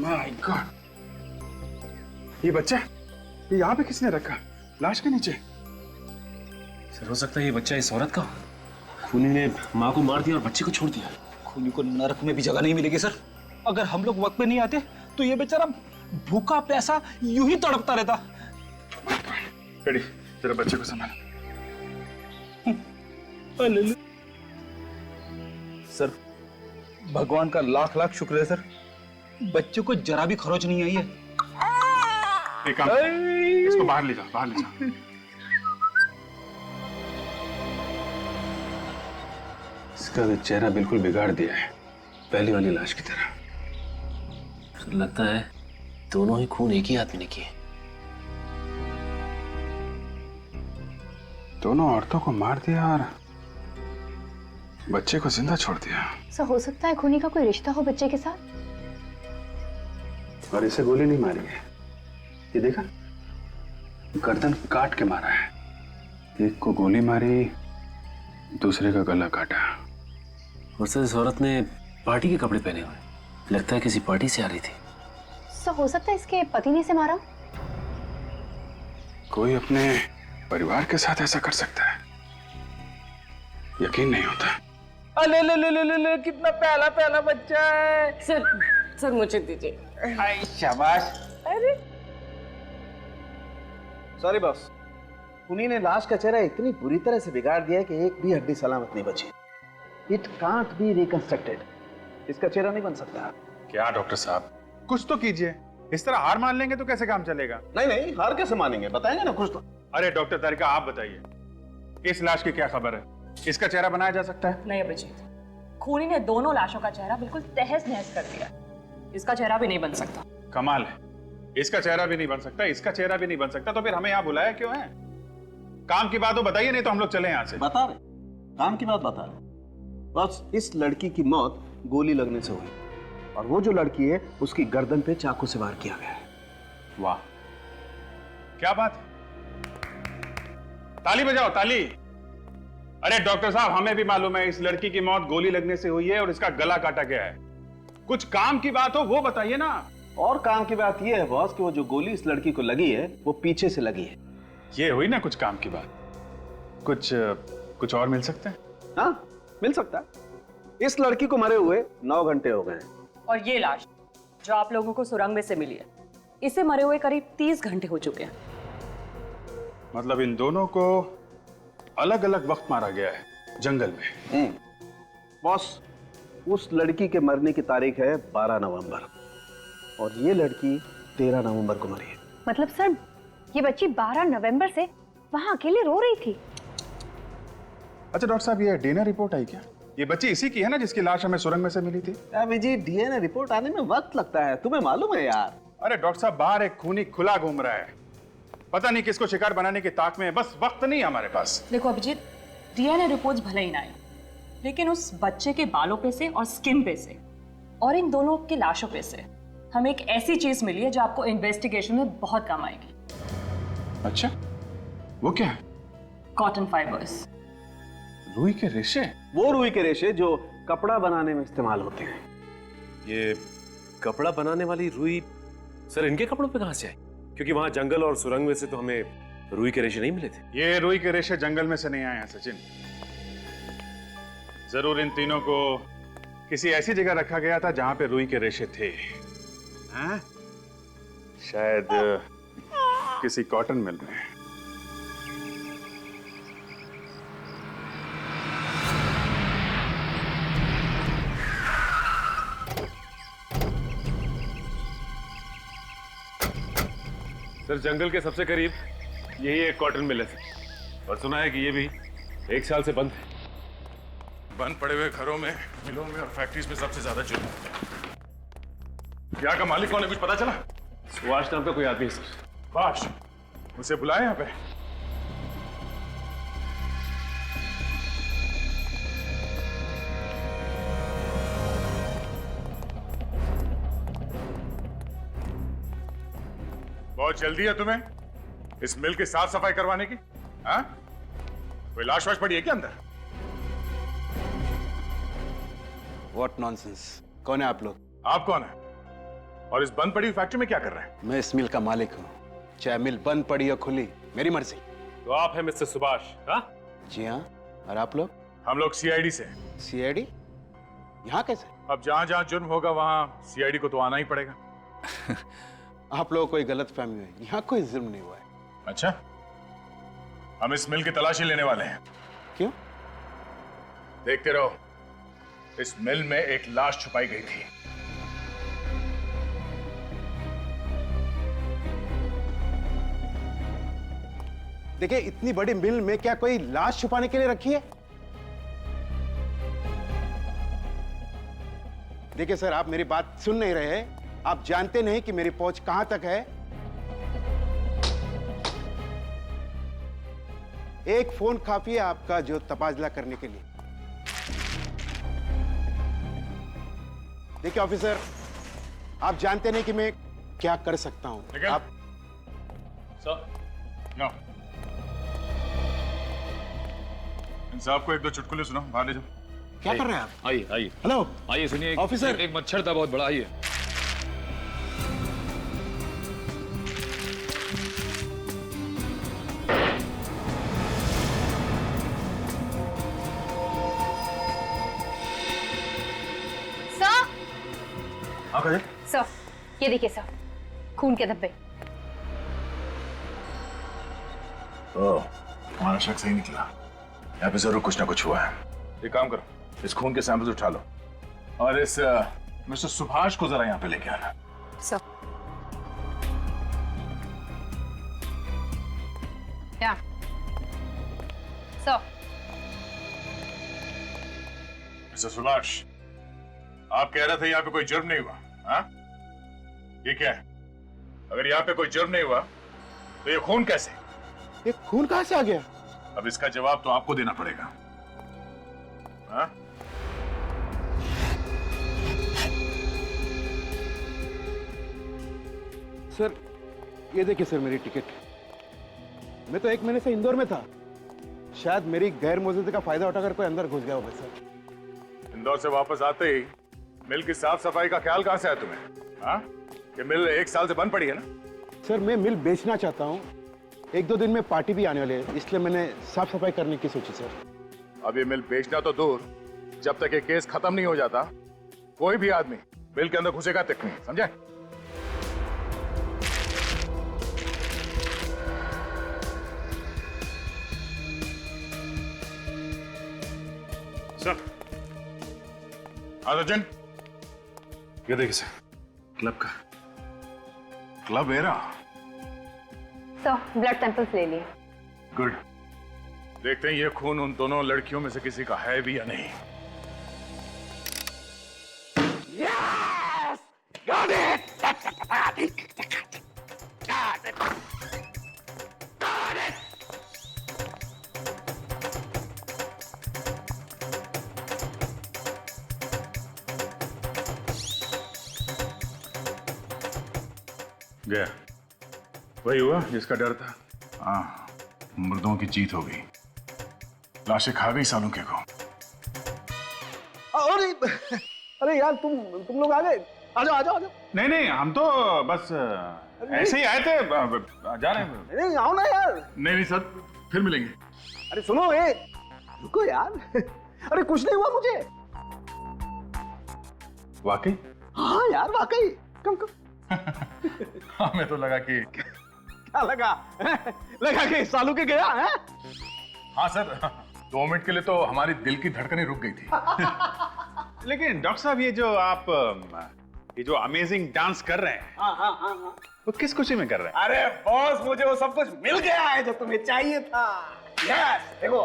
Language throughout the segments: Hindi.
माय गॉड, ये बच्चा ये यहाँ पे किसने रखा? लाश के नीचे? सर हो सकता है ये बच्चा इस औरत का हो। खूनी ने माँ को मार दिया और बच्चे को छोड़ दिया। खूनी को नरक में भी जगह नहीं मिलेगी सर। अगर हम लोग वक्त पे नहीं आते तो ये बेचारा भूखा प्यासा यूं ही तड़पता रहता। रेडी, तेरे बच्चे को संभाल। सर भगवान का लाख लाख शुक्र है सर, बच्चे को जरा भी खरोच नहीं आई है। एक काम कर, इसको बाहर ले जाओ, बाहर ले जाओ। इसका तो चेहरा बिल्कुल बिगाड़ दिया है, पहली वाली लाश की तरह। लगता है दोनों ही खून एक ही आदमी ने किए। दोनों औरतों को मार दिया और बच्चे को जिंदा छोड़ दिया। सर हो सकता है खूनी का कोई रिश्ता हो बच्चे के साथ। और इसे गोली नहीं मारी है, ये देखा, गर्दन काट के मारा है। एक को गोली मारी, दूसरे का गला काटा। और सर इस औरत ने पार्टी के कपड़े पहने हुए, लगता है किसी पार्टी से आ रही थी। सर हो सकता है इसके पति ने इसे मारा। कोई अपने परिवार के साथ ऐसा कर सकता है? यकीन नहीं होता। अले ले ले ले ले ले, कितना प्याला प्याला बच्चा है। सर मुझे दीजिए। हाय शाबाश। अरे सॉरी बॉस, उन्हीं ने लाश का चेहरा इतनी बुरी तरह से बिगाड़ दिया है कि एक भी हड्डी सलामत नहीं बची। It can't be reconstructed. इसका चेहरा नहीं बन सकता। क्या डॉक्टर साहब, कुछ तो कीजिए। इस तरह हार मान लेंगे तो कैसे काम चलेगा? नहीं नहीं, हार कैसे मानेंगे, बताएंगे ना कुछ तो। अरे डॉक्टर तारिका, आप बताइए, इस लाश की क्या खबर है? इसका चेहरा बनाया जा सकता है? नहीं अभिजीत, खूनी ने दोनों लाशों का चेहरा बिल्कुल तहस नहस कर दिया। इसका चेहरा भी नहीं बन सकता। कमाल है, इसका चेहरा भी नहीं बन सकता, इसका चेहरा भी नहीं बन सकता, तो फिर हमें यहाँ बुलाया क्यों है? काम की बात हो बताइए, नहीं तो हम लोग चले यहाँ से। बता रहे, काम की बात बता रहे। बस इस लड़की की मौत गोली लगने से हुई, और वो जो लड़की है उसकी गर्दन पे चाकू से वार किया गया है। वाह, क्या बात है, ताली बजाओ ताली। अरे डॉक्टर साहब, हमें भी मालूम है इस लड़की की मौत गोली लगने से हुई है और इसका गला काटा गया है। कुछ काम की बात हो वो बताइए ना। और काम की बात यह है बॉस कि वो जो गोली इस लड़की को लगी है वो पीछे से लगी है। ये हुई ना कुछ काम की बात। कुछ और मिल सकते हैं? हाँ मिल सकता है। इस लड़की को मरे हुए 9 घंटे हो गए हैं। और ये लाश जो आप लोगों को सुरंग में से मिली है, इसे मरे हुए करीब 30 घंटे हो चुके हैं। मतलब इन दोनों को अलग अलग वक्त मारा गया है जंगल में। बॉस, उस लड़की के मरने की तारीख है 12 नवंबर और ये लड़की 13 नवंबर को मरी है। मतलब सर ये बच्ची 12 नवंबर से वहां अकेले रो रही थी। अच्छा डॉक्टर साहब, ये डीएनए रिपोर्ट आई क्या? ये बच्ची इसी की है ना जिसकी लाश हमें सुरंग में से मिली थी? जी, डीएनए रिपोर्ट आने में वक्त लगता है, तुम्हें मालूम है यार। अरे डॉक्टर साहब, बाहर एक खूनी खुला घूम रहा है, पता नहीं किसको शिकार बनाने की ताक में है, बस वक्त नहीं है हमारे पास। देखो अभिजीत, डीएनए रिपोर्ट्स भले ही ना आए, लेकिन उस बच्चे के बालों पे से और स्किन पे से और इन दोनों की लाशों पे से हमें एक ऐसी चीज मिली है जो आपको इन्वेस्टिगेशन में बहुत काम आएगी। अच्छा, वो क्या है? Cotton fibres. रुई के रेशे? वो रुई के रेशे जो कपड़ा बनाने में इस्तेमाल होते हैं। ये कपड़ा बनाने वाली रुई सर इनके कपड़ों पे कहां से आई? क्योंकि वहां जंगल और सुरंग में से तो हमें रुई के रेशे नहीं मिले थे। ये रुई के रेशे जंगल में से नहीं आए हैं सचिन। जरूर इन तीनों को किसी ऐसी जगह रखा गया था जहां पे रुई के रेशे थे। हाँ? शायद किसी कॉटन मिल में। सर जंगल के सबसे करीब यही एक कॉटन मिल है सर, और सुना है कि ये भी 1 साल से बंद है। बंद पड़े हुए घरों में, मिलों में और फैक्ट्रीज में सबसे ज्यादा जुर्म। यहाँ का मालिक कौन है, कुछ पता चला? सुभाष नाम का कोई आदमी है सर। बाश, उसे बुलाए यहाँ पे। बहुत जल्दी है तुम्हें इस मिल की साफ सफाई करवाने की? हाँ? कोई लाश वाश पड़ी है क्या अंदर? What nonsense? कौन है आप लोग? आप कौन है और इस बंद पड़ी हुई फैक्ट्री में क्या कर रहे हैं? मैं इस मिल का मालिक हूँ, चाहे मिल बंद पड़ी या खुली, मेरी मर्जी। तो आप हैं मिस्टर सुभाष? हाँ, जी हाँ। और आप लोग? हम लोग सीआईडी से। सीआईडी? यहाँ कैसे? अब जहां जहां जुर्म होगा वहां सीआईडी को तो आना ही पड़ेगा। आप लोगों को कोई गलत फहमी है, यहाँ कोई जुर्म नहीं हुआ है। अच्छा, हम इस मिल की तलाशी लेने वाले हैं। क्यों? देखते रहो, इस मिल में एक लाश छुपाई गई थी। देखिए, इतनी बड़ी मिल में क्या कोई लाश छुपाने के लिए रखी है? देखिए सर, आप मेरी बात सुन नहीं रहे। आप जानते नहीं कि मेरी पहुंच कहां तक है। एक फोन काफी है आपका जो तबादला करने के लिए। देखिए ऑफिसर, आप जानते नहीं कि मैं क्या कर सकता हूं। आप सर, नो। इन साहब को एक दो चुटकुले सुनाओ, बाहर ले जाओ। क्या कर रहे हैं आप? आइए आइए हेलो आइए, सुनिए। ऑफिसर। एक मच्छर था बहुत बड़ा। आइए। सर, हाँ कहे? सर, ये देखिए सर, खून के धब्बे। ओह, हमारा शक सही निकला। यहाँ पे जरूर कुछ ना कुछ हुआ है। एक काम करो, इस खून के सैंपल्स उठा लो और इस मिस्टर सुभाष को जरा यहाँ पे लेके आना। सर, क्या? सर, मिस्टर सुभाष, आप कह रहे थे यहाँ पे कोई जुर्म नहीं हुआ, हाँ? ये क्या है? अगर यहाँ पे कोई जुर्म नहीं हुआ तो ये खून कैसे? ये खून कहां से आ गया? अब इसका जवाब तो आपको देना पड़ेगा, हाँ? सर, ये देखिए सर, मेरी टिकट। मैं तो 1 महीने से इंदौर में था। शायद मेरी गैर मौजूदगी का फायदा उठाकर कोई अंदर घुस गया होगा सर। इंदौर से वापस आते ही मिल की साफ सफाई का ख्याल कहां से आया तुम्हें, हाँ? ये मिल 1 साल से बंद पड़ी है ना? सर, मैं मिल बेचना चाहता हूँ। 1-2 दिन में पार्टी भी आने वाली है, इसलिए मैंने साफ सफाई करने की सोची सर। अब ये मिल बेचना तो दूर, जब तक ये केस खत्म नहीं हो जाता कोई भी आदमी मिल के अंदर घुसेगा तक नहीं, समझे? सर, अर्जुन, ये देखिए सर, क्लब का club era. Sir, blood samples ले लिए। गुड। देखते हैं ये खून उन दोनों लड़कियों में से किसी का है भी या नहीं। गया, वही हुआ जिसका डर था। हाँ, मुर्दों की जीत हो गई। लाशें खा गई सालों के को। अरे यार, तुम लोग आ गए। आ जाओ आ जाओ आ जाओ। नहीं नहीं, हम तो बस ऐसे ही आए थे, जा रहे हैं। नहीं, आओ ना यार। नहीं नहीं सर, फिर मिलेंगे। अरे सुनो, रुको यार। अरे कुछ नहीं हुआ मुझे। वाकई? हाँ यार, वाकई। कम कम। हमें तो लगा कि क्या लगा? लगा कि सालू के गया है? हाँ सर, 2 मिनट के लिए तो हमारी दिल की धड़कनें रुक गई थी। लेकिन डॉक्टर साहब, ये जो अमेजिंग डांस कर रहे हैं, हाँ। वो किस खुशी में कर रहे हैं? अरे बॉस, मुझे वो सब कुछ मिल गया है जो तुम्हें चाहिए था। यस, देखो,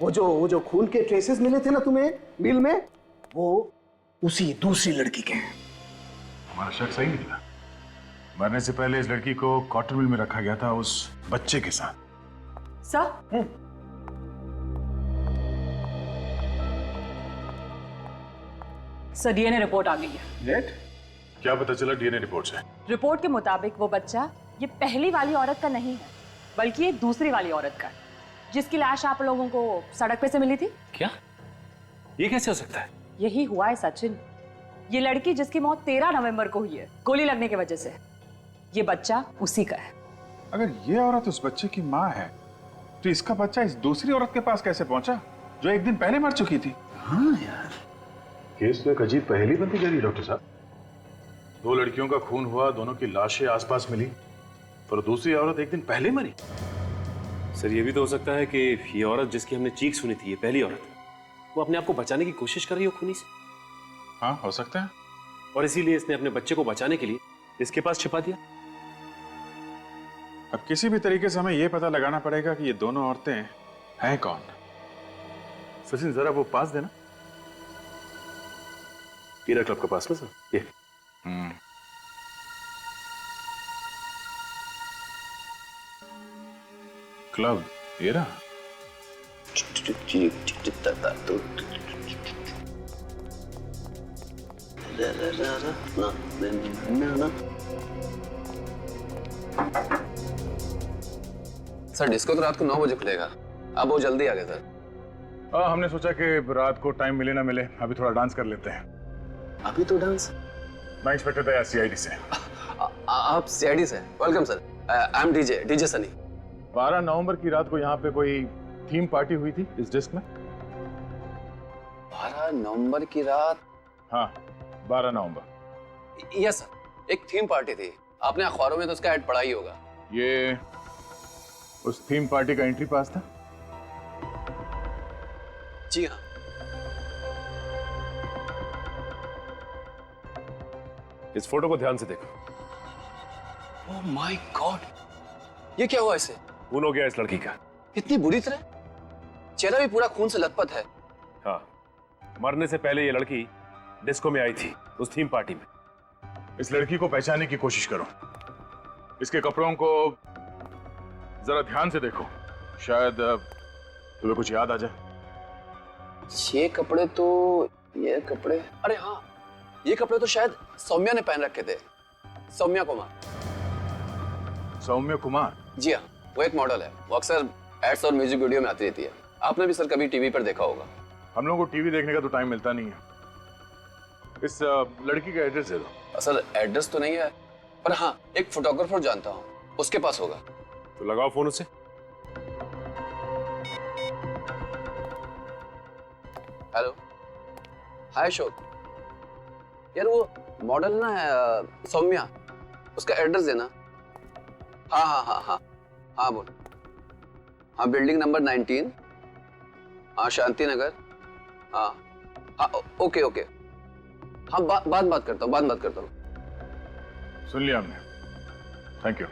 वो जो खून के ट्रेसेस मिले थे ना तुम्हें मिल में, वो उसी दूसरी लड़की के हैं। हमारा शक सही निकला। मरने से पहले इस लड़की को कॉटन मिल में रखा गया था उस बच्चे के साथ। सर, सर, डीएनए रिपोर्ट आ गई है। क्या पता चला डीएनए रिपोर्ट से? रिपोर्ट के मुताबिक वो बच्चा ये पहली वाली औरत का नहीं है, बल्कि ये दूसरी वाली औरत का है, जिसकी लाश आप लोगों को सड़क पे से मिली थी। क्या? ये कैसे हो सकता है? यही हुआ है सचिन। ये लड़की जिसकी मौत 13 नवंबर को हुई है गोली लगने की वजह से, ये बच्चा उसी का है। अगर ये औरत उस बच्चे की माँ है तो इसका बच्चा इस दूसरी औरत के पास कैसे पहुंचा जो एक दिन पहले मर चुकी थी? हाँ यार, केस तो एक अजीब पहेली बनती जा रही डॉक्टर साहब। दो लड़कियों का खून हुआ, दोनों की लाशें आसपास मिली, पर दूसरी औरत एक दिन पहले मरी। सर ये भी तो हो सकता है कि ये औरत जिसकी हमने चीख सुनी थी, ये पहली औरत, वो अपने आप को बचाने की कोशिश कर रही हो खूनी से, हाँ हो सकता है। और इसीलिए इसने अपने बच्चे को बचाने के लिए इसके पास छिपा दिया। अब किसी भी तरीके से हमें यह पता लगाना पड़ेगा कि ये दोनों औरतें हैं कौन। सचिन जरा वो पास देना। हीरा क्लब के पास में सर, ये क्लब हीरा। सर डिस्को तो रात को 9 बजे खुलेगा, आप बहुत जल्दी आ गए सर। हमने सोचा कि रात को टाइम मिले ना मिले, अभी थोड़ा डांस कर लेते हैं। अभी तो डांस? मैं इंस्पेक्टर था सीआईडी से। आप सीआईडी से? Welcome sir, I am DJ Sunny. 12 नवंबर की रात को यहाँ पे कोई थीम पार्टी हुई थी इस डिस्क में? 12 नवंबर की रात? हाँ 12 नवंबर। यस सर, एक थीम पार्टी थी, आपने अखबारों में तो उसका ऐड पढ़ा ही होगा। ये उस थीम पार्टी का एंट्री पास था? जी हाँ। इस फोटो को ध्यान से देखो। ओह माय गॉड, ये क्या हुआ इसे? खून हो गया इस लड़की का। इतनी बुरी तरह? चेहरा भी पूरा खून से लथपथ है। हाँ, मरने से पहले ये लड़की डिस्को में आई थी, उस थीम पार्टी में। इस लड़की को पहचानने की कोशिश करो, इसके कपड़ों को जरा ध्यान से देखो, शायद तुम्हें कुछ याद आ जाए। ये कपड़े अरे हाँ, ये कपड़े तो शायद सौम्या ने पहन रखे थे। सौम्या कुमार। सौम्या कुमार? जी हाँ, वो एक मॉडल है, वो अक्सर एड्स और म्यूजिक वीडियो में आती रहती है। आपने भी सर कभी टीवी पर देखा होगा। हम लोगों को टीवी देखने का तो टाइम मिलता नहीं है। इस लड़की का एड्रेस दे दो। सर एड्रेस तो नहीं है, पर हाँ एक फोटोग्राफर जानता हूँ, उसके पास होगा। तो लगाओ फोन उसे। हेलो, हाय अशोक। यार वो मॉडल ना है सौम्या, उसका एड्रेस देना। हाँ हाँ हाँ हाँ हाँ बोल। हाँ बिल्डिंग नंबर 19, हाँ शांति नगर। हाँ हाँ ओके ओके। हाँ बात करता हूँ। सुन लिया हमने, थैंक यू।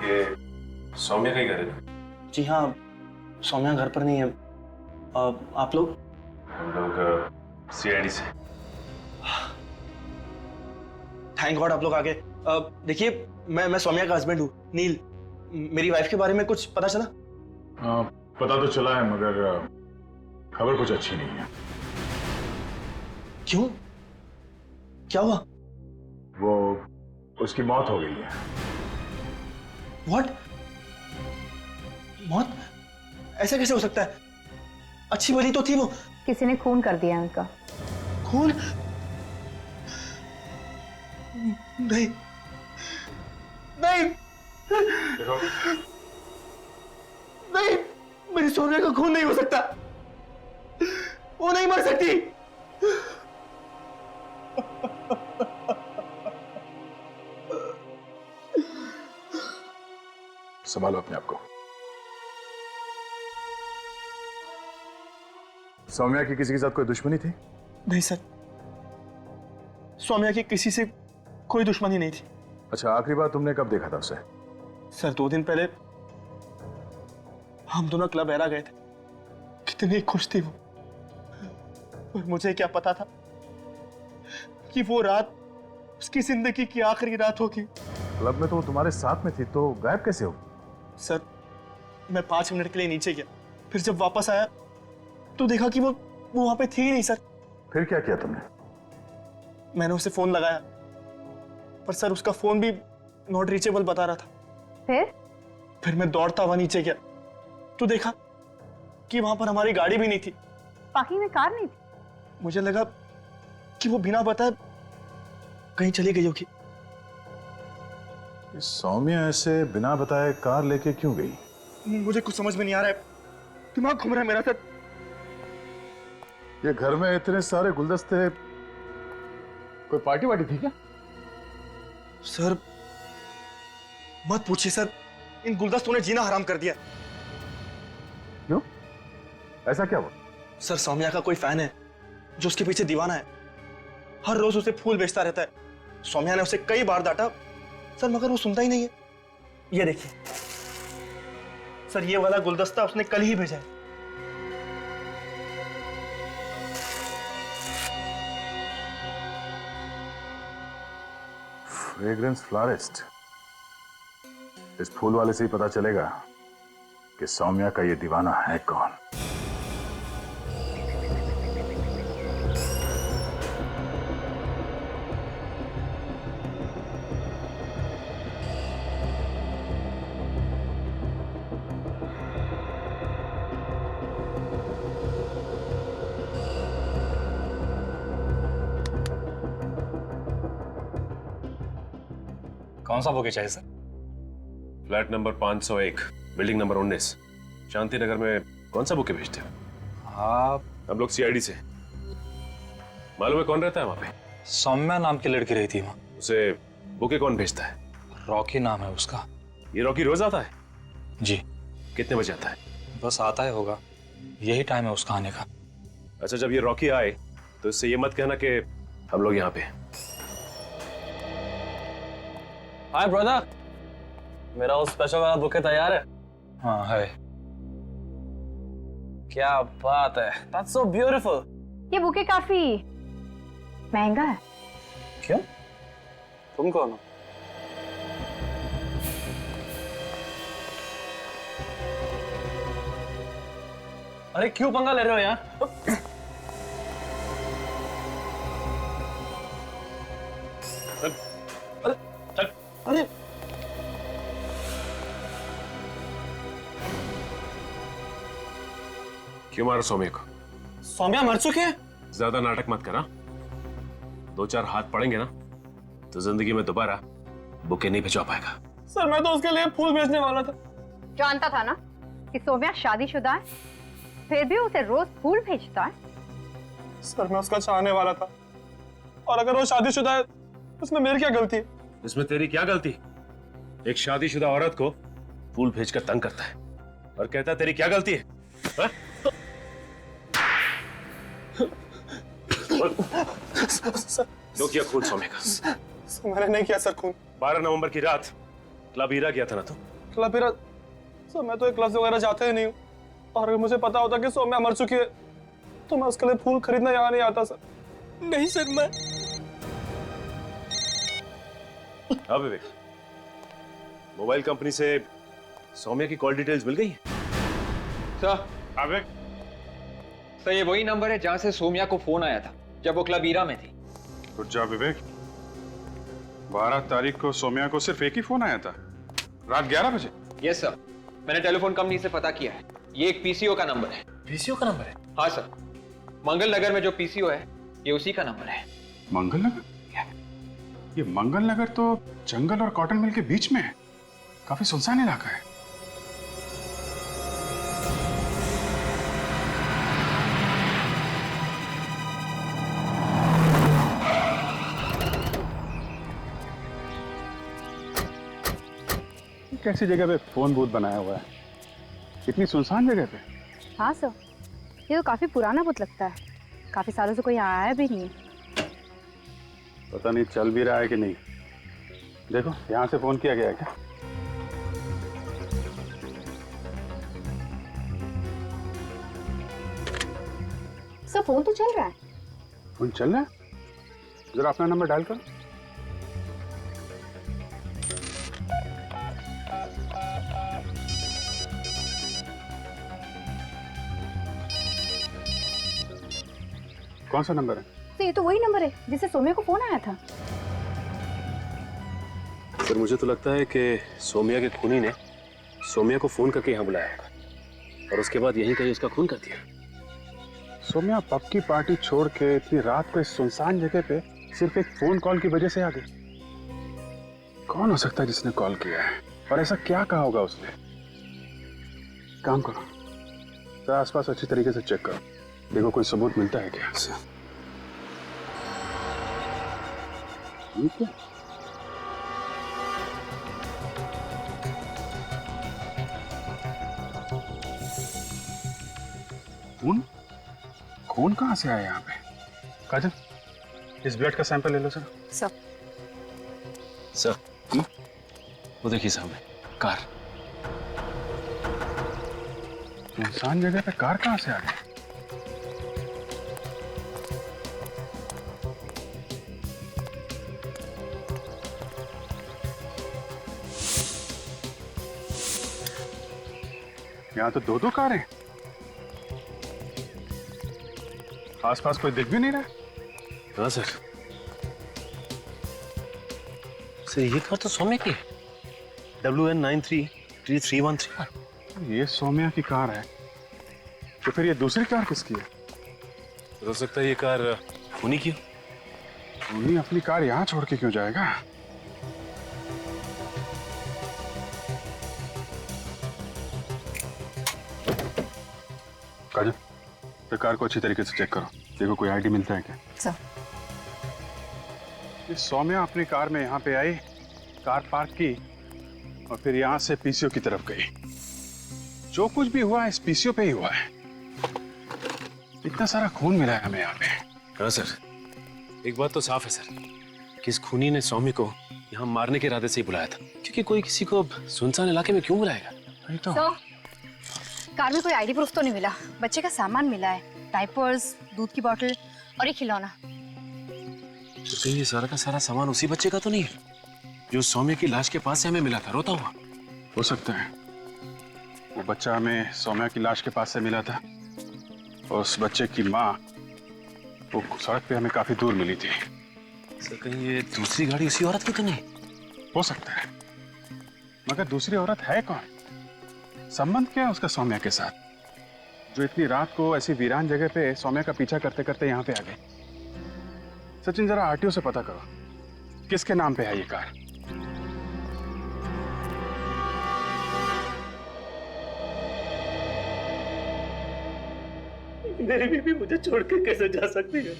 ये सौम्या का ही घर है ना? जी हाँ, सौम्या घर पर नहीं है। आप लोग? हम लोग सीआईडी से। थैंक गॉड आप लोग आ गए। देखिए मैं सौम्या का हस्बैंड हूँ, नील। मेरी वाइफ के बारे में कुछ पता चला? पता तो चला है, मगर खबर कुछ अच्छी नहीं है। क्यों? क्या हुआ? वो उसकी मौत हो गई है। What? मौत? ऐसा कैसे हो सकता है? अच्छी भली तो थी वो। किसी ने खून कर दिया है उनका। खून? नहीं नहीं देखो, नहीं, मेरी सोनिया का खून नहीं हो सकता। वो नहीं मर सकती। संभालो अपने आप को। सौम्या की किसी के साथ कोई दुश्मनी थी? नहीं सर, सौम्या की किसी से कोई दुश्मनी नहीं थी। अच्छा, आखिरी बार तुमने कब देखा था उसे? सर 2 दिन पहले हम दोनों क्लब एरा गए थे। कितनी खुश थी वो, पर मुझे क्या पता था कि वो रात उसकी जिंदगी की आखिरी रात होगी। क्लब में तो वो तुम्हारे साथ में थी, तो गायब कैसे हो? सर मैं 5 मिनट के लिए नीचे गया, फिर जब वापस आया तो देखा कि वो वहां पे थी ही नहीं सर। फिर क्या किया तुमने? मैंने उसे फोन लगाया, पर सर उसका फोन भी नॉट रीचेबल बता रहा था। फिर मैं दौड़ता हुआ नीचे गया तो देखा कि वहां पर हमारी गाड़ी भी नहीं थी, पार्किंग में कार नहीं थी। मुझे लगा कि वो बिना बताए कहीं चली गई होगी। सौम्या ऐसे बिना बताए कार लेके क्यों गई? मुझे कुछ समझ में नहीं आ रहा है, दिमाग घूम रहा है मेरा सर। ये घर में इतने सारे गुलदस्ते, कोई पार्टी वार्टी थी क्या? सर मत पूछिए सर, इन गुलदस्तों ने जीना हराम कर दिया। क्यों? ऐसा क्या हुआ? सर सौम्या का कोई फैन है जो उसके पीछे दीवाना है, हर रोज उसे फूल बेचता रहता है। सौम्या ने उसे कई बार डांटा सर, मगर वो सुनता ही नहीं है। ये देखिए सर, ये वाला गुलदस्ता उसने कल ही भेजा है। Fragrance florist. इस फूल वाले से ही पता चलेगा कि सौम्या का ये दीवाना है कौन। कौन सा बुके चाहिए sir? Flat number 501, building number 19, Shanti Nagar में कौन सा बुके भेजते हो? आप? हम लोग सीआईडी से। मालूम है कौन रहता है वहां पे? सौम्या नाम की लड़की रही थी वहाँ। उसे बुके कौन भेजता है? रॉकी नाम है उसका। ये रॉकी रोज आता है? जी। कितने बजे आता है? बस आता है होगा, यही टाइम है उसका आने का। अच्छा, जब ये रॉकी आए तो इससे ये मत कहना कि हम लोग यहाँ पे। हाय ब्रदर, मेरा वो स्पेशल वाला बुके तैयार है? हाँ है। क्या बात है, दैट्स सो ब्यूटीफुल। ये बुके काफी महंगा है। क्यों? तुम कौन हो? अरे क्यों पंगा ले रहे हो यार? अरे क्यों मारा सौम्या को? सौम्या मर चुके हैं। ज्यादा नाटक मत करा, 2-4 हाथ पड़ेंगे ना तो जिंदगी में दोबारा बुके नहीं भिजवा पाएगा। सर मैं तो उसके लिए फूल बेचने वाला था। जानता था ना कि सौम्या शादीशुदा है, फिर भी उसे रोज फूल भेजता है। सर मैं उसका चाहने वाला था, और अगर वो शादीशुदा है उसमें मेरी क्या गलती है? इसमें तेरी क्या गलती? एक शादीशुदा औरत को फूल भेजकर तंग करता है और कहता है तेरी क्या गलती है? हा? तो किया खून सौम्या का? मैंने नहीं किया सर खून। 12 नवंबर की रात क्लब हीरा गया था ना तू? क्लब हीरा? सर मैं तो एक क्लब वगैरह जाते ही नहीं हूँ, और अगर मुझे पता होता कि सौम्या मर चुकी है तो मैं उसके लिए फूल खरीदना यहाँ नहीं आता सर। नहीं सर मैं। हाँ विवेक, मोबाइल कंपनी से सौम्या की कॉल डिटेल्स मिल गई है? सर, विवेक, सर ये वही नंबर है जहां से सौम्या को फोन आया था जब वो क्लब हीरा में थी। रुक जा विवेक, 12 तारीख को सौम्या को सिर्फ एक ही फोन आया था, रात 11 बजे। यस सर, मैंने टेलीफोन कंपनी से पता किया है, ये एक पीसीओ का नंबर है। पीसीओ का नंबर है? हाँ सर, मंगल नगर में जो पीसीओ है ये उसी का नंबर है। मंगल नगर? ये मंगल नगर तो जंगल और कॉटन मिल के बीच में है, काफी सुनसान इलाका है। कैसी जगह पे फोन बूथ बनाया हुआ है, इतनी सुनसान जगह पे? हाँ सर, ये तो काफी पुराना बुत लगता है, काफी सालों से कोई आया भी नहीं है। पता नहीं चल भी रहा है कि नहीं। देखो यहाँ से फोन किया गया है क्या? सर फोन तो चल रहा है। फोन चल रहा है? जरा अपना नंबर डायल करो। कौन सा नंबर है? तो ये तो वही नंबर है जिससे सौम्या को फोन आया था। सर मुझे तो लगता है कि सौम्या के खूनी ने सौम्या को फोन करके यहाँ बुलाया होगा और उसके बाद यहीं कहीं उसका खून कर दिया। सौम्या पब की पार्टी छोड़ के इतनी रात को इस सुनसान जगह पे सिर्फ एक फोन कॉल की वजह से आ गई। कौन हो सकता है जिसने कॉल किया है और ऐसा क्या कहा होगा उसने? काम करो, तो आसपास अच्छी तरीके से चेक करो, देखो कोई सबूत मिलता है क्या। ठीक है। खून? खून कहाँ से आया यहाँ पे? काजल, इस ब्लड का सैंपल ले लो सर। सर वो देखिए सामने कार। सुनसान जगह पे कार कहाँ से आ गई? यहाँ तो दो कारें। आसपास कोई दिख भी नहीं रहा। हाँ सर। सर ये कार तो सौम्या की है। WN933313। ये सौम्या की कार है, तो फिर ये दूसरी कार किसकी है? हो सकता है ये कार खूनी की हो। खूनी अपनी कार यहाँ छोड़ के क्यों जाएगा? काजल, तो कार को अच्छी तरीके से चेक करो, देखो कोई आईडी मिलता है क्या। सर। ये सौम्या अपनी कार में यहाँ पे आई, कार पार्क की और फिर यहाँ से पीसीओ की तरफ गई। जो कुछ भी हुआ इस पीसीओ पे ही हुआ है। इतना सारा खून मिला है हमें यहाँ पे। हाँ सर, एक बात तो साफ है सर कि इस खूनी ने सौम्या को यहाँ मारने के इरादे से ही बुलाया था, क्योंकि कोई किसी को सुनसान इलाके में क्यों बुलाएगा? नहीं तो कार में कोई आईडी प्रूफ तो नहीं मिला, बच्चे का सामान मिला है, डायपर्स, दूध की बोतल और एक खिलौना। तो कहीं ये सारा का सारा सामान उसी बच्चे का तो नहीं है जो सौम्या की लाश के पास से हमें मिला था रोता हुआ? हो सकता है वो बच्चा हमें सौम्या की लाश के पास से मिला था और उस बच्चे की माँ वो सड़क पे हमें काफी दूर मिली थी। सर कहीं ये दूसरी गाड़ी उसी औरत की तो नहीं? हो सकता है, मगर दूसरी औरत है कौन? संबंध क्या है उसका सौम्या के साथ, जो इतनी रात को ऐसी वीरान जगह पे सौम्या का पीछा करते करते यहाँ पे आ गए? सचिन जरा आरटीओ से पता करो किसके नाम पे है ये कार। मेरी बीवी मुझे छोड़ के कैसे जा सकती है?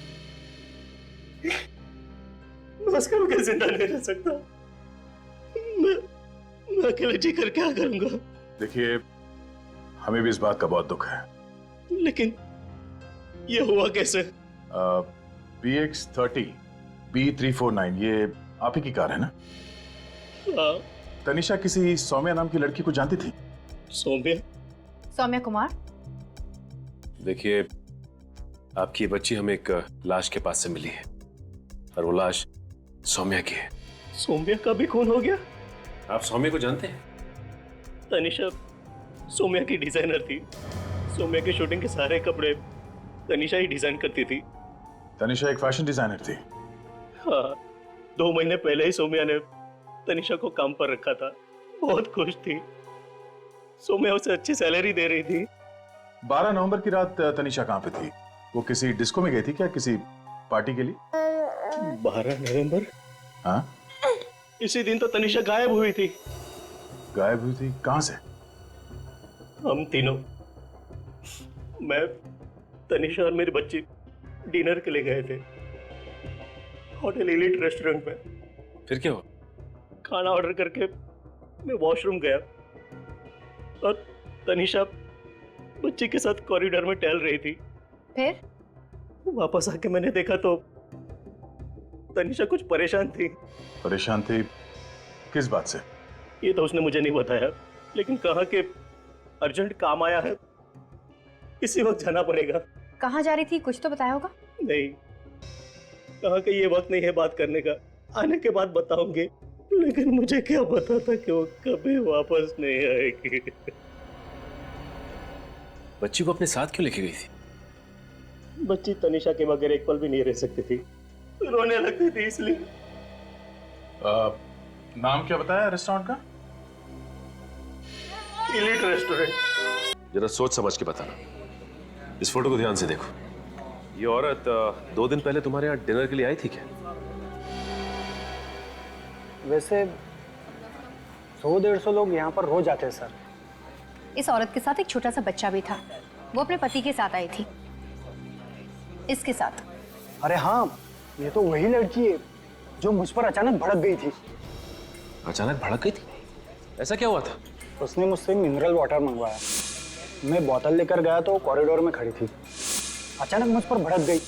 मैं उसका भी जिंदा नहीं रह सकता। मैं अकेले जी कर क्या करूंगा? देखिए, हमें भी इस बात का बहुत दुख है, लेकिन ये हुआ कैसे? BX30 B349 ये आप ही की कार है ना? हाँ। तनिषा किसी सौम्या नाम की लड़की को जानती थी? सौम्या कुमार। देखिए, आपकी बच्ची हमें एक लाश के पास से मिली है और वो लाश सौम्या की है। सौम्या का भी खून हो गया? आप सौम्या को जानते हैं? तनिषा सौम्या की डिजाइनर थी। सौम्या के शूटिंग के सारे कपड़े तनिषा ही डिजाइन करती थी। तनिषा एक फैशन डिजाइनर थी? हाँ, 2 महीने पहले ही सौम्या ने तनिषा को काम पर रखा था। बहुत खुश थी। सौम्या उसे अच्छी सैलरी दे रही थी। 12 नवंबर की रात तनिषा कहाँ पे थी? वो किसी डिस्को में गई थी क्या, किसी पार्टी के लिए? 12 नवंबर? हाँ, इसी दिन तो तनिषा गायब हुई थी। गायब हुई थी? कहाँ से? हम तीनों, मैं, तनिषा और मेरी बच्ची डिनर के लिए गए थे होटल एलिट रेस्टोरेंट में। फिर क्या हुआ? खाना ऑर्डर करके मैं वॉशरूम गया और तनिषा बच्ची के साथ कॉरिडोर में टहल रही थी। फिर वापस आके मैंने देखा तो तनिषा कुछ परेशान थी। परेशान थी? किस बात से? ये तो उसने मुझे नहीं बताया, लेकिन कहा कि अर्जेंट काम आया है, इसी वक्त जाना पड़ेगा। कहाँ जा रही थी कुछ तो बताया होगा? नहीं, कहा कि ये वक्त नहीं है बात करने का, आने के बाद बताऊंगी। लेकिन मुझे क्या पता था कि वो कभी वापस नहीं आएगी। बच्ची को अपने साथ क्यों लेके गई थी? बच्ची तनिषा के बगैर एक पल भी नहीं रह सकती थी, रोने लगती थी इसलिए। नाम क्या बताया रेस्टोरेंट का? Elite restaurant. जरा सोच समझ के बताना। इस फोटो को ध्यान से देखो। ये औरत 2 दिन पहले तुम्हारे यहाँ डिनर के लिए आई थी क्या? वैसे 100-150 लोग यहाँ पर रोज आते हैं सर। इस औरत के साथ एक छोटा सा बच्चा भी था। वो अपने पति के साथ आई थी, इसके साथ। अरे हाँ, ये तो वही लड़की है जो मुझ पर अचानक भड़क गई थी। अचानक भड़क गई थी? ऐसा क्या हुआ था? उसने मुझसे मिनरल वाटर मंगवाया। मैं बोतल लेकर गया तो कॉरिडोर में खड़ी थी। अचानक मुझ पर भड़क गई।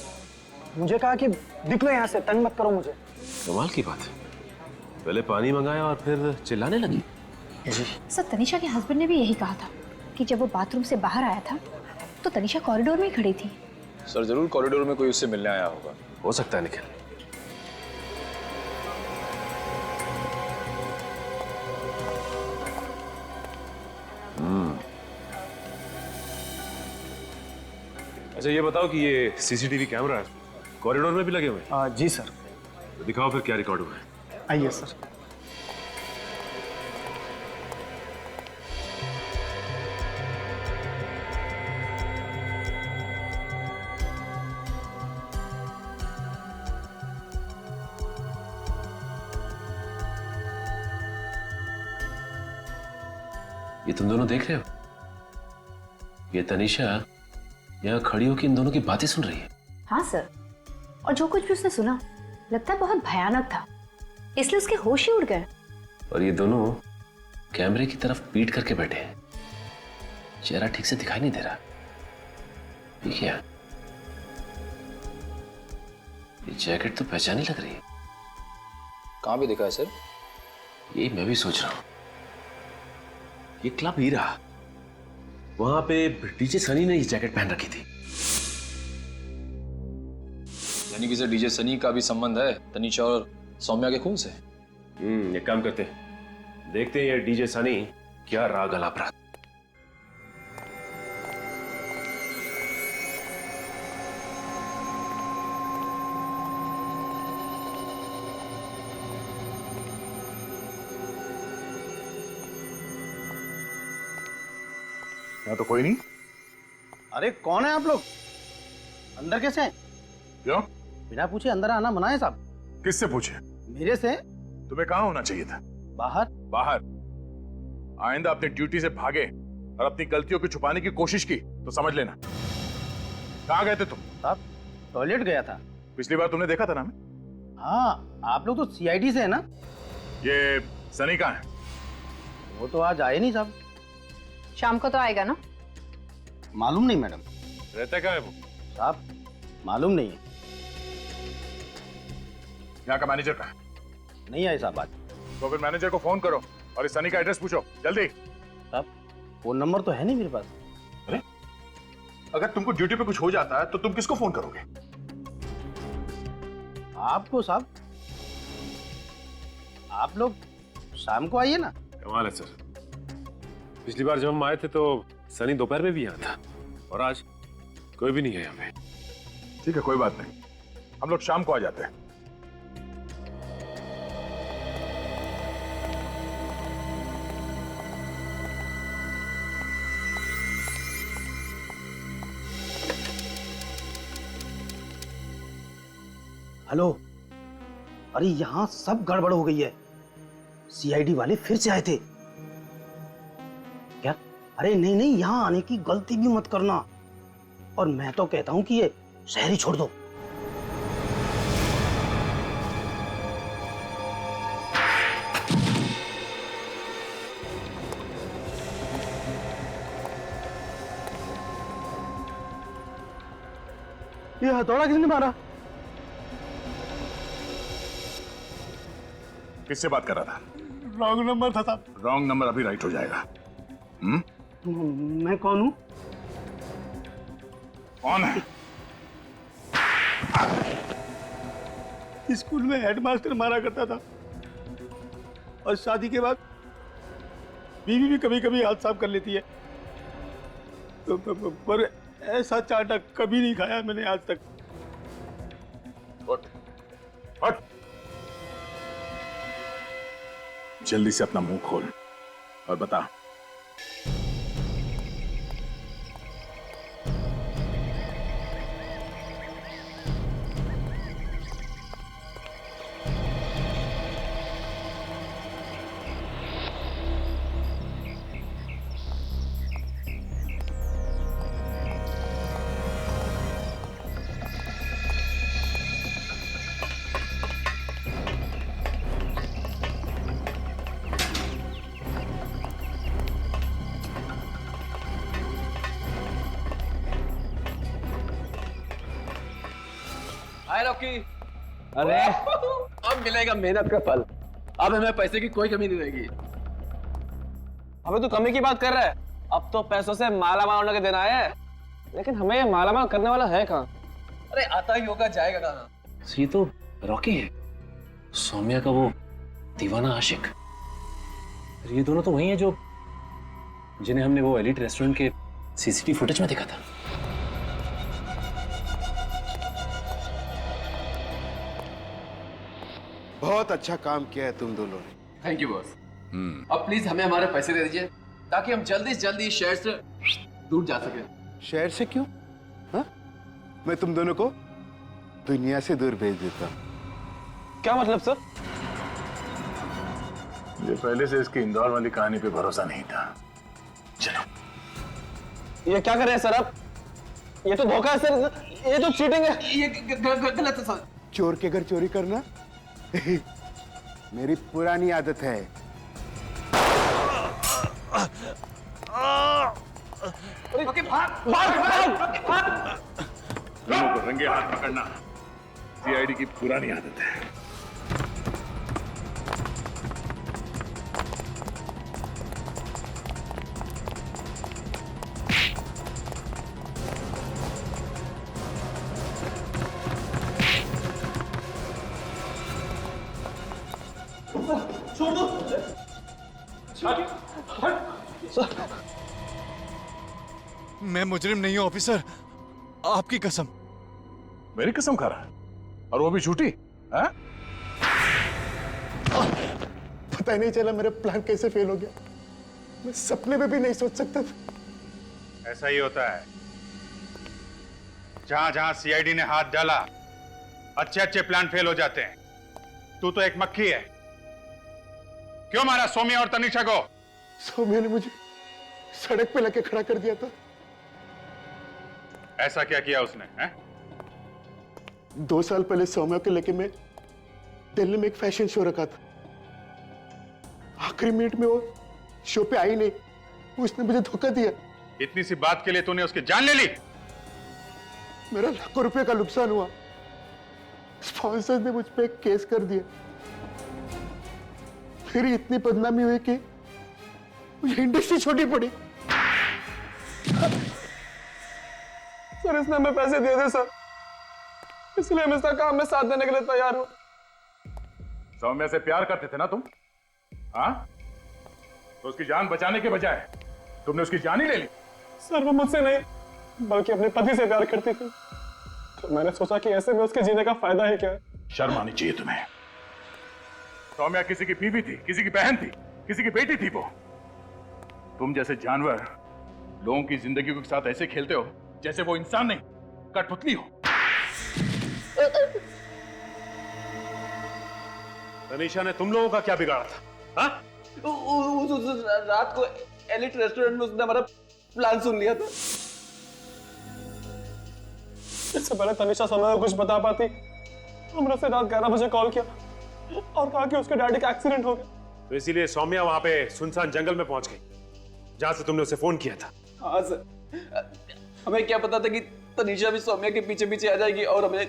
मुझे कहा कि निकलो यहाँ से, तंग मत करो मुझे। कमाल की बात है। पहले पानी मंगाया और फिर चिल्लाने लगी। सर, तनिषा के हस्बैंड ने भी यही कहा था कि जब वो बाथरूम से बाहर आया था तो तनिषा कॉरिडोर में ही खड़ी थी। सर जरूर कॉरिडोर में कोई उससे मिलने आया होगा। हो सकता है निखिल। अच्छा ये बताओ कि ये सीसीटीवी कैमरा कॉरिडोर में भी लगे हुए हैं? जी सर। तो दिखाओ फिर क्या रिकॉर्ड हुआ है। आइए सर। ये तुम दोनों देख रहे हो? ये तनिषा यहाँ खड़ी होकर इन दोनों की बातें सुन रही है। हाँ सर, और जो कुछ भी उसने सुना लगता है बहुत भयानक था, इसलिए उसके होश ही उड़ गए। और ये दोनों कैमरे की तरफ पीट करके बैठे हैं। चेहरा ठीक से दिखाई नहीं दे रहा। ठीक है, ये जैकेट तो पहचानी लग रही है। कहाँ पे दिखा है सर? यही मैं भी सोच रहा हूं। ये क्लब हीरा, वहां पे डीजे सनी ने ये जैकेट पहन रखी थी। यानी कि सर डीजे सनी का भी संबंध है तनिषा और सौम्या के खून से। एक काम करते हैं, देखते हैं ये डीजे सनी क्या राग अलाप रहा। यहाँ तो कोई नहीं। अरे कौन है आप लोग? अंदर कैसे हैं? क्यों? बिना पूछे अंदर आना मना है साहब। किससे पूछे? मेरे से। तुम्हें कहाँ होना चाहिए था? बाहर। बाहर? आइंदा अपनी ड्यूटी से भागे और अपनी गलतियों को छुपाने की कोशिश की तो समझ लेना। कहाँ गए थे तुम? साहब टॉयलेट गया था। पिछली बार तुमने देखा था ना हमें? हाँ, आप लोग तो सीआईडी से है ना? ये सनी कहाँ है? वो तो आज आए नहीं साहब। शाम को तो आएगा ना? मालूम नहीं मैडम। रहता कहाँ है वो? साहब मालूम नहीं है। यहाँ का मैनेजर कहाँ है? नहीं आए साहब आज। तो फिर मैनेजर को फोन करो और इस सनी का एड्रेस पूछो जल्दी। साहब फोन नंबर तो है नहीं मेरे पास। अरे अगर तुमको ड्यूटी पे कुछ हो जाता है तो तुम किसको फोन करोगे? आपको साहब। आप लोग शाम को आइए ना। कमाल है सर। पिछली बार जब हम आए थे तो सनी दोपहर में भी यहाँ था और आज कोई भी नहीं है यहाँ पे। ठीक है, कोई बात नहीं, हम लोग शाम को आ जाते हैं। हेलो, अरे यहाँ सब गड़बड़ हो गई है। सीआईडी वाले फिर से आए थे क्या? अरे नहीं नहीं, यहाँ आने की गलती भी मत करना। और मैं तो कहता हूँ कि ये शहर ही छोड़ दो। ये हथौड़ा किसने मारा? किससे बात कर रहा था? रॉन्ग नंबर था साहब। रॉन्ग नंबर अभी राइट हो जाएगा। मैं कौन हूँ? कौन है? स्कूल में हेडमास्टर मारा करता था और शादी के बाद बीवी भी कभी कभी हाथ साफ कर लेती है। पर ऐसा चाटा कभी नहीं खाया मैंने आज तक। उठ, उठ। जल्दी से अपना मुंह खोल और बता। हाय रॉकी। अरे अब मिलेगा मेहनत का फल। अब हमें पैसे की कोई कमी नहीं रहेगी। अबे तू कमी की बात कर रहा है? अब तो पैसों से माला माल होने के दिन आए हैं, लेकिन हमें ये माला माल करने वाला है कहाँ? अरे आता ही होगा, जाएगा कहाँ? ये तो रॉकी है, सौम्या का वो दीवाना आशिक। ये दोनों तो वही हैं जो जिन्हें हमने वो एलिट रेस्टोरेंट के सीसीटीवी फुटेज में देखा था। बहुत अच्छा काम किया है तुम दोनों ने। Thank you boss. अब प्लीज हमें हमारे पैसे दे दीजिए ताकि हम जल्दी से जल्दी इस शहर से दूर जा सके। शहर से क्यों? हाँ? मैं तुम दोनों को दुनिया से दूर भेज देता हूं। क्या मतलब सर? मुझे पहले से इसकी इंदौर वाली कहानी पे भरोसा नहीं था। चलो। ये क्या कर रहे हैं सर आप? ये तो धोखा है सर, ये तो चीटिंग है। ये गलत है सर। चोर के घर चोरी करना मेरी पुरानी आदत है। ओके, भाग भाग भाग। दोनों को रंगे हाथ पकड़ना सीआईडी की पुरानी आदत है। मैं मुजरिम नहीं हूं ऑफिसर, आपकी कसम। मेरी कसम खा रहा है और वो भी झूठी? हाँ? पता नहीं चला मेरा प्लान कैसे फेल हो गया। मैं सपने में भी नहीं सोच सकता था। ऐसा ही होता है, जहां जहां सीआईडी ने हाथ डाला अच्छे अच्छे प्लान फेल हो जाते हैं। तू तो एक मक्खी है। क्यों मारा सौम्या और तनिषा को? सौम्या ने मुझे सड़क पे लाके खड़ा कर दिया था। ऐसा क्या किया उसने? है? 2 साल पहले सौम्या को लेके मैं दिल्ली में एक फैशन शो रखा था। आखिरी मिनट में वो शो पे आई नहीं, उसने मुझे धोखा दिया। इतनी सी बात के लिए तूने उसकी जान ले ली? मेरा लाखों रुपए का नुकसान हुआ। स्पॉन्सर्स ने मुझ पे एक केस कर दिया। फिर इतनी बदनामी हुई कि मुझे इंडस्ट्री छोड़ी पड़ी। सर इसने हमें पैसे दिए थे सर, इसलिए हम इसका काम में साथ देने के लिए तैयार हूं। सौम्या से प्यार करते थे ना तुम? हाँ? तो उसकी जान बचाने के बजाय तुमने उसकी जान ही ले ली। सर वो मुझसे नहीं बल्कि अपने पति से प्यार करती थी, तो मैंने सोचा कि ऐसे में उसके जीने का फायदा है क्या। शर्म आनी चाहिए तुम्हें। सौम्या किसी की बीवी थी, किसी की बहन थी, किसी की बेटी थी। वो तुम जैसे जानवर लोगों की जिंदगी के साथ ऐसे खेलते हो जैसे वो इंसान नहीं कठपुतली हो। तनीषा ने तुम लोगों का क्या बिगाड़ा था? हाँ? रात को एलिट रेस्टोरेंट में उसने हमारा प्लान सुन लिया था। इससे पहले तनीषा समय को कुछ बता पाती, हमने उसे रात 11 बजे कॉल किया और कहा कि उसके डैडी का एक्सीडेंट हो गया। तो इसीलिए सौम्या वहां पे सुनसान जंगल में पहुंच गई जहां से तुमने उसे फोन किया था। हाँ सर, हमें क्या पता था कि तनीषा भी सौम्या के पीछे पीछे आ जाएगी और हमें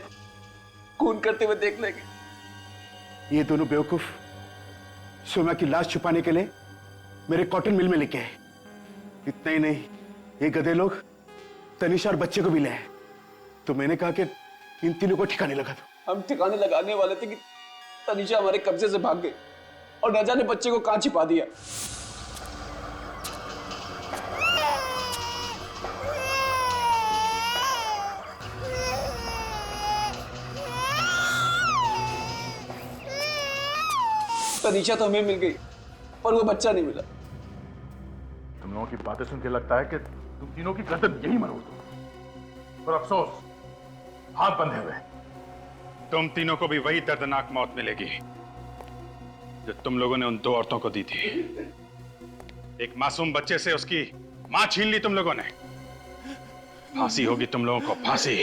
खून करते हुए देख लेगी। ये दोनों बेवकूफ सौम्या की लाश छुपाने के लिए मेरे कॉटन मिल में लेके आए। इतना ही नहीं, ये गधे लोग तनीषा और बच्चे को भी ले आए। तो मैंने कहा कि इन तीनों को ठिकाने लगा दो। हम ठिकाने लगाने वाले थे कि तनीषा हमारे कब्जे से भाग गई और राजा ने बच्चे को कहां छिपा दिया। तनीषा तो हमें मिल गई, पर वो बच्चा नहीं मिला। तुम लोगों की बातें सुन के लगता है कि तुम तीनों की गर्दन यही मरोड़ दो, पर अफसोस हाथ बंधे हुए। तुम तीनों को भी वही दर्दनाक मौत मिलेगी जो तुम लोगों ने उन दो औरतों को दी थी। एक मासूम बच्चे से उसकी मां छीन ली तुम लोगों ने। फांसी होगी तुम लोगों को, फांसी।